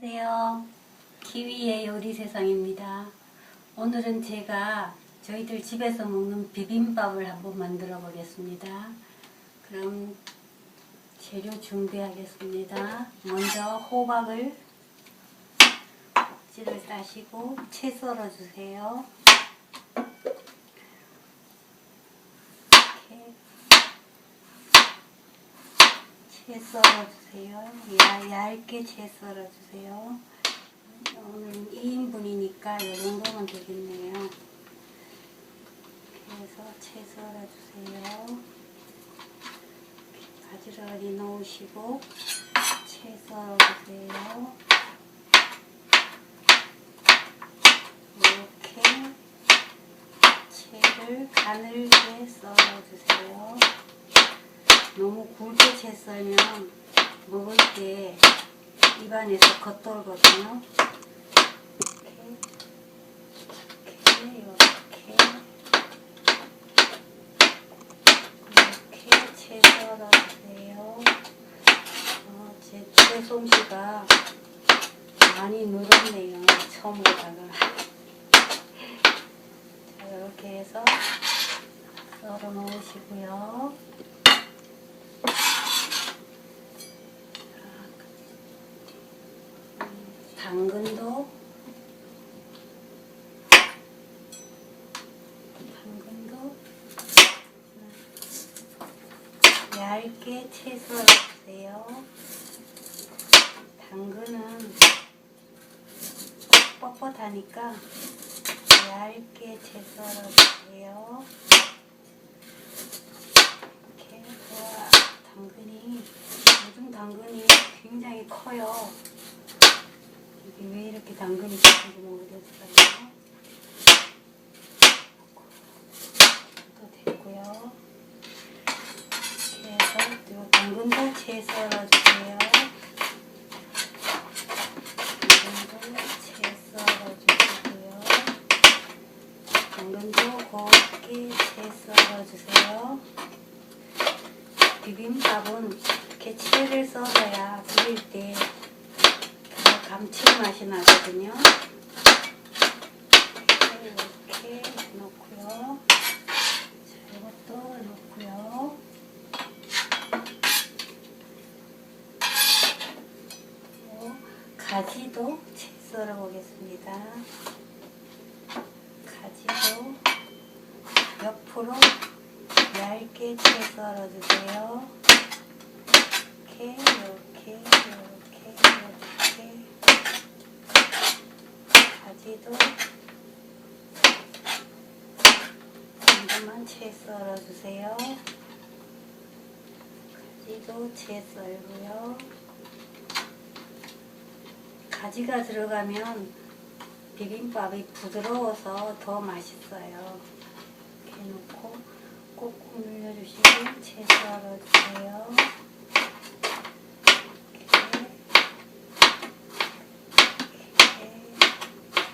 안녕하세요. 키위의 요리세상입니다. 오늘은 제가 저희들 집에서 먹는 비빔밥을 한번 만들어 보겠습니다. 그럼 재료 준비하겠습니다. 먼저 호박을 꼭지를 따시고 채 썰어 주세요. 이렇게 채 썰어 주세요. 얇게 채 썰어 주세요. 오늘 2인분이니까 이 정도면 되겠네요. 그래서 채 썰어 주세요. 바지런히 넣으시고 채 썰어 주세요. 이렇게 채를 가늘게 썰어 주세요. 너무 굵게 채 썰면 먹을 때 입안에서 겉돌거든요. 이렇게 채 썰어주세요. 제 채 솜씨가 많이 늘었네요. 처음보다가. 자, 이렇게 해서 썰어 놓으시고요. 당근도 얇게 채 썰어주세요. 당근은 뻣뻣하니까 얇게 채 썰어주세요. 이렇게 해서 요즘 당근이 굉장히 커요. 이게 왜 이렇게 당근이 큰지 모르겠어요. 또 됐고요. 이렇게 해서 당근도 채 썰어주세요. 당근도 채 썰어주시고요. 당근도 곱게 채 썰어주세요. 비빔밥은 이렇게 채를 썰어야 부릴 때 감칠맛이 나거든요. 이렇게 넣고요. 자, 이것도 넣고요. 가지도 채 썰어 보겠습니다. 가지도 옆으로 얇게 채 썰어 주세요. 이렇게 가지도 정도만 채 썰어 주세요. 가지도 채 썰고요. 가지가 들어가면 비빔밥이 부드러워서 더 맛있어요. 이렇게 놓고 꾹꾹 눌러주시고 채 썰어 주세요.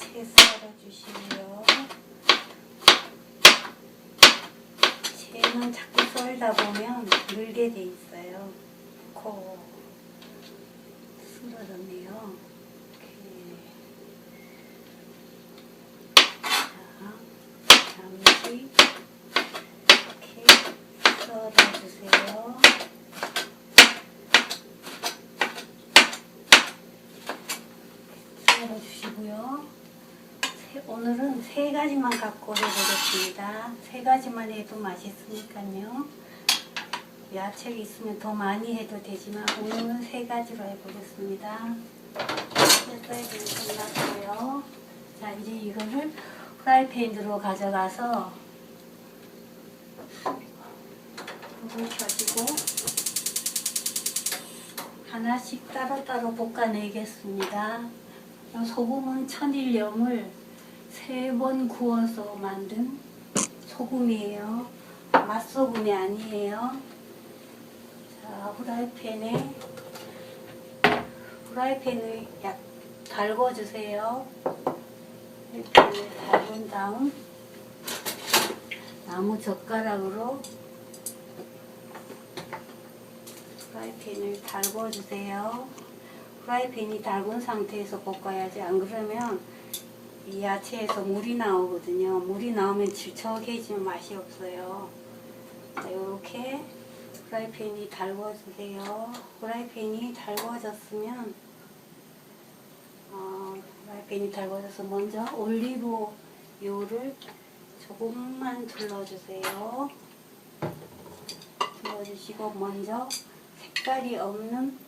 채 썰어주시고요. 채는 자꾸 썰다 보면 늘게 돼 있어요. 코 쓰러졌네요. 자, 잠시 이렇게 썰어주세요. 썰어주시고요. 오늘은 3가지만 갖고 해보겠습니다. 3가지만 해도 맛있으니까요. 야채가 있으면 더 많이 해도 되지만 오늘은 3가지로 해보겠습니다. 해서 끝났고요. 자, 이제 이거를 프라이팬으로 가져가서 불을 켜시고 하나씩 따로따로 볶아내겠습니다. 소금은 천일염을 3번 구워서 만든 소금이에요. 맛소금이 아니에요. 자, 후라이팬을 약 달궈주세요. 후라이팬을 달군 다음 나무 젓가락으로 프라이팬을 달궈주세요. 프라이팬이 달군 상태에서 볶아야지. 안 그러면 이 야채에서 물이 나오거든요. 물이 나오면 질척해지면 맛이 없어요. 자, 이렇게 프라이팬이 달궈주세요. 프라이팬이 달궈졌으면 프라이팬이 달궈져서 먼저 올리브유를 조금만 둘러주세요. 둘러주시고 먼저 색깔이 없는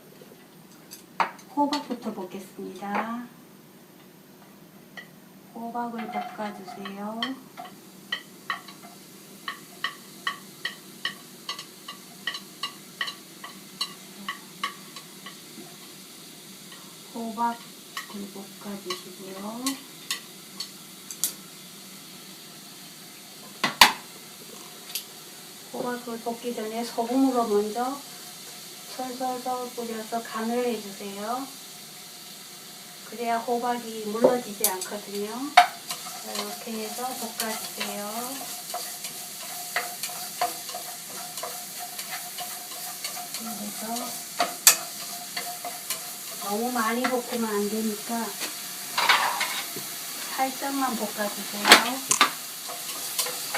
호박부터 볶겠습니다. 호박을 볶아주세요. 호박을 볶아주시고요. 호박을 볶기 전에 소금으로 먼저 솔솔솔 뿌려서 간을 해주세요. 그래야 호박이 물러지지 않거든요. 이렇게 해서 볶아주세요. 그래서 너무 많이 볶으면 안 되니까 살짝만 볶아주세요.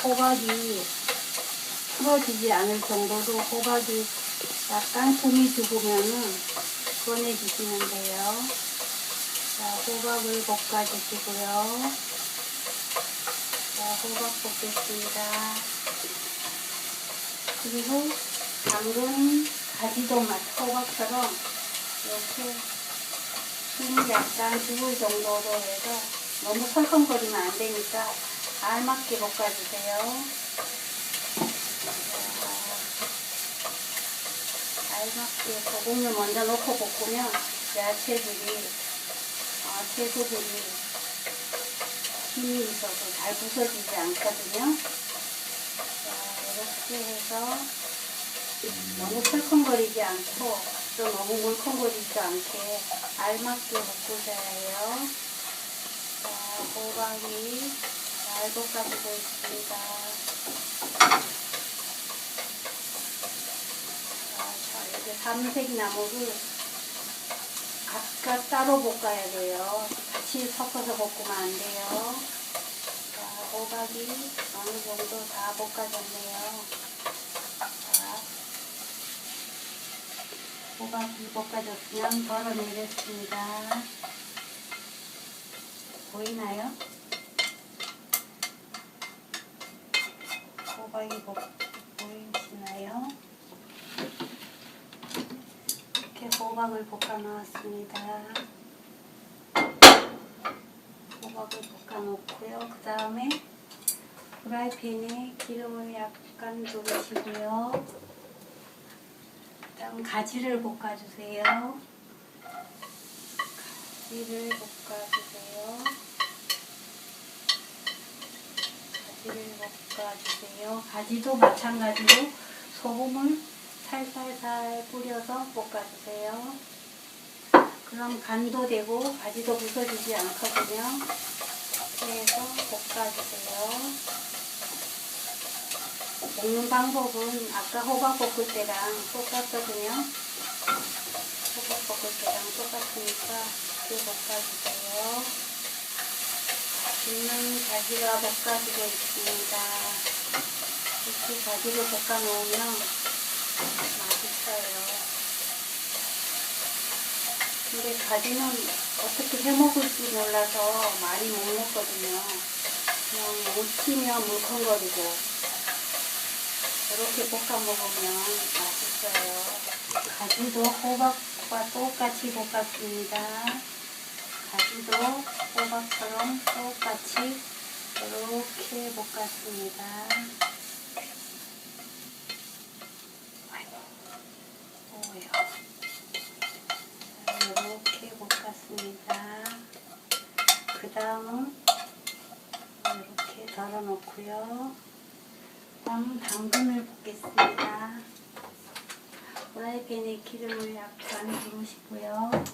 호박이 풀어지지 않을 정도로 호박이 약간 숨이 죽으면은 꺼내주시면 돼요. 자, 호박을 볶아주시고요. 자, 호박 볶겠습니다. 그리고 당근 가지도 호박처럼 이렇게 숨이 약간 죽을 정도로 해서 너무 설컹거리면 안 되니까 알맞게 볶아주세요. 알맞게 소금을 먼저 넣고 볶으면 야채들이 채소들이 힘이 있어서 잘 부서지지 않거든요. 자, 이렇게 해서 너무 설컹거리지 않고 또 너무 물컹거리지 않게 알맞게 볶으셔야 해요. 자, 호박이 잘 볶아지고 있습니다. 자, 이제 삼색 나물을 각각 따로 볶아야 돼요. 같이 섞어서 볶으면 안 돼요. 자, 호박이 어느 정도 다 볶아졌네요. 자, 호박이 볶아졌으면 덜어내겠습니다. 보이나요? 호박이 보이시나요? 이렇게 호박을 볶아 놓았습니다. 호박을 볶아 놓고요. 그 다음에 프라이팬에 기름을 약간 두르시고요. 그 다음 가지를 볶아주세요. 가지를 볶아주세요. 가지를 볶아주세요. 가지도 마찬가지로 소금을 살살살 뿌려서 볶아주세요. 그럼 간도 되고 가지도 부서지지 않거든요. 이렇게 해서 볶아주세요. 볶는 방법은 아까 호박 볶을 때랑 똑같거든요. 호박 볶을 때랑 똑같으니까 이렇게 볶아주세요. 맛있는 가지가 볶아지고 있습니다. 이렇게 가지를 볶아 놓으면 맛있어요. 근데 가지는 어떻게 해먹을지 몰라서 많이 못 먹거든요. 그냥 무치면 물컹거리고 이렇게 볶아 먹으면 맛있어요. 가지도 호박과 똑같이 볶았습니다. 가지도 호박처럼 똑같이 이렇게 볶았습니다. 이렇게 볶았습니다. 그 다음은 이렇게 덜어놓고요. 다음 당근을 볶겠습니다. 프라이팬에 기름을 약간 두르시고요.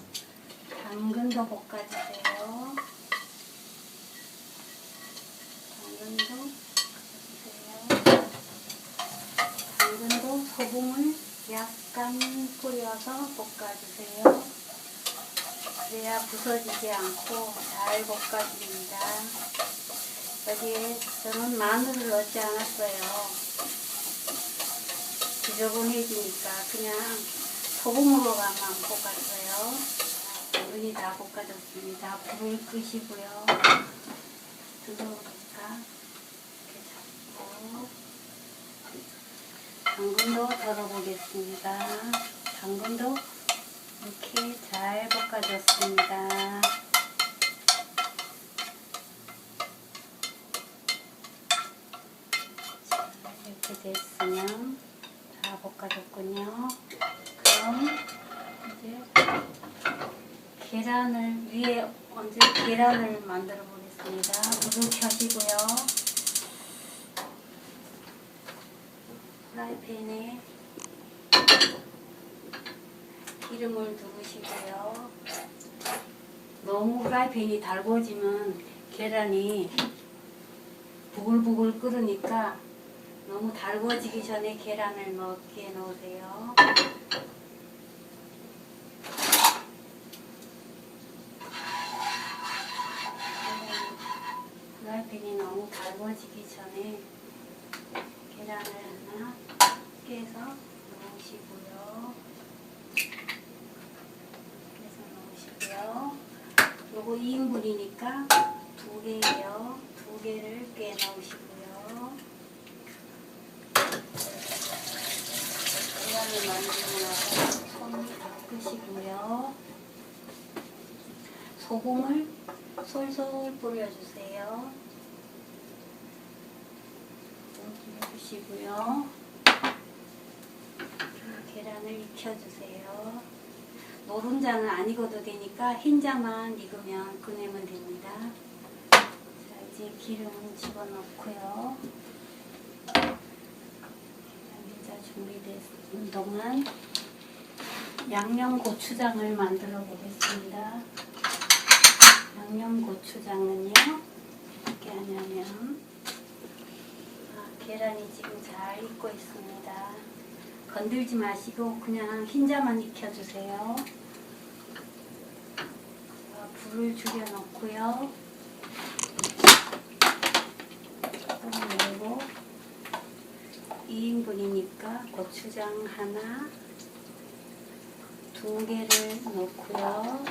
당근도 볶아주세요. 당근도 볶아주세요. 당근도 소금을 약간 뿌려서 볶아주세요. 그래야 부서지지 않고 잘 볶아줍니다. 여기에 저는 마늘을 넣지 않았어요. 지저분해지니까 그냥 소금으로만 볶았어요. 눈이 다 볶아졌습니다. 불을 끄시고요. 뜨거우니까 이렇게 잡고 당근도 덜어보겠습니다. 당근도 이렇게 잘 볶아줬습니다. 자, 이렇게 됐으면 다 볶아줬군요. 그럼 이제 계란을 위에 얹을 계란을 만들어 보겠습니다. 불을 켜시고요. 프라이팬에 기름을 두르시고요. 너무 프라이팬이 달궈지면 계란이 부글부글 끓으니까 너무 달궈지기 전에 계란을 넣게 넣으세요. 프라이팬이 너무 달궈지기 전에 계란을 하나 깨서 넣으시고요. 요거 2인분이니까 2개예요. 2개를 깨 넣으시고요. 계란을 만들고 나서 손을 닦으시고요. 소금을 솔솔 뿌려주세요. 뿌려주시고요. 계란을 익혀주세요. 노른자는 안 익어도 되니까 흰자만 익으면 꺼내면 됩니다. 자, 이제 기름 집어넣고요. 계란자 준비된 동안 양념 고추장을 만들어 보겠습니다. 양념 고추장은요, 어떻게 하냐면, 계란이 지금 잘 익고 있습니다. 건들지 마시고 그냥 흰자만 익혀주세요. 자, 불을 줄여 놓고요. 그리고 2인분이니까 고추장 하나, 2개를 넣고요.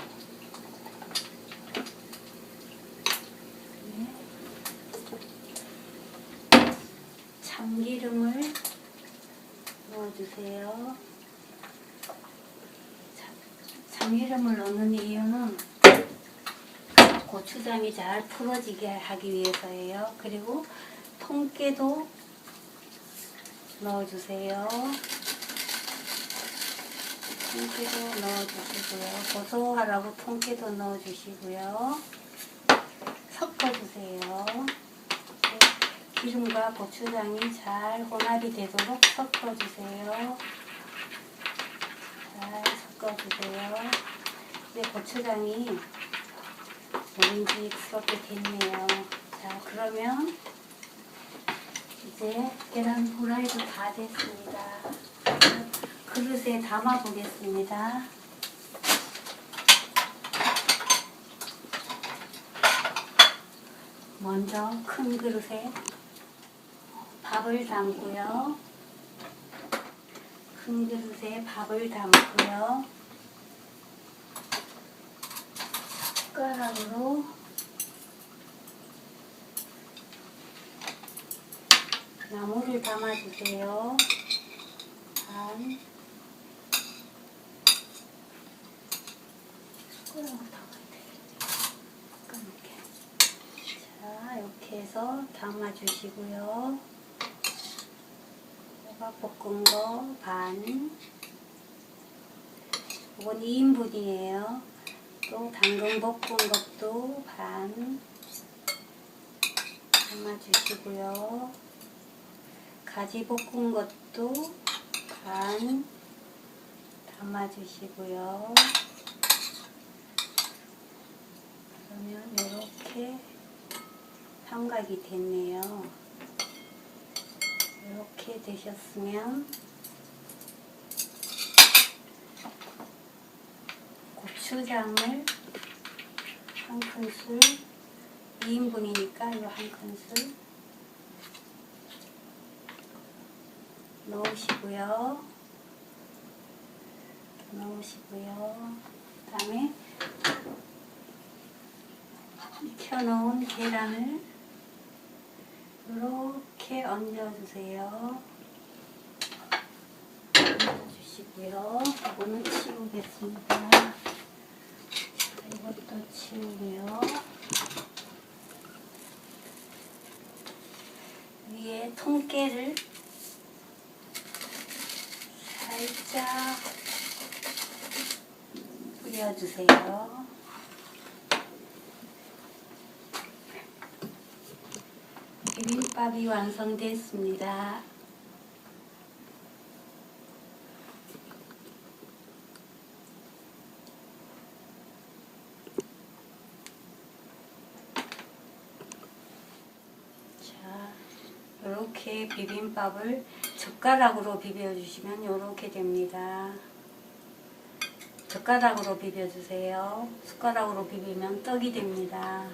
참기름을 넣어주세요. 참기름을 넣는 이유는 고추장이 잘 풀어지게 하기 위해서예요. 그리고 통깨도 넣어주세요. 통깨도 넣어주시고요. 고소하라고 통깨도 넣어주시고요. 섞어주세요. 기름과 고추장이 잘 혼합이 되도록 섞어주세요. 잘 섞어주세요. 이제 고추장이 먹음직스럽게 됐네요. 자, 그러면 이제 계란 후라이도 다 됐습니다. 그릇에 담아 보겠습니다. 먼저 큰 그릇에 밥을 담고요. 큰 그릇에 밥을 담고요. 숟가락으로 나물을 담아주세요. 반 숟가락으로 담아야 되겠네. 자, 이렇게 해서 담아주시고요. 호박 볶은 거 반. 이건 2인분이에요. 또 당근 볶은 것도 반 담아주시고요. 가지 볶은 것도 반 담아주시고요. 그러면 이렇게 삼각이 됐네요. 이렇게 되셨으면 고추장을 한 큰술, 2인분이니까 이거 한 큰술 넣으시고요. 그 다음에 익혀놓은 계란을 이렇게 얹어주세요. 얹어주시고요. 이거는 치우겠습니다. 자, 이것도 치우고요. 위에 통깨를 살짝 뿌려주세요. 비빔밥이 완성됐습니다. 자, 이렇게 비빔밥을 젓가락으로 비벼주시면 이렇게 됩니다. 젓가락으로 비벼주세요. 숟가락으로 비비면 떡이 됩니다.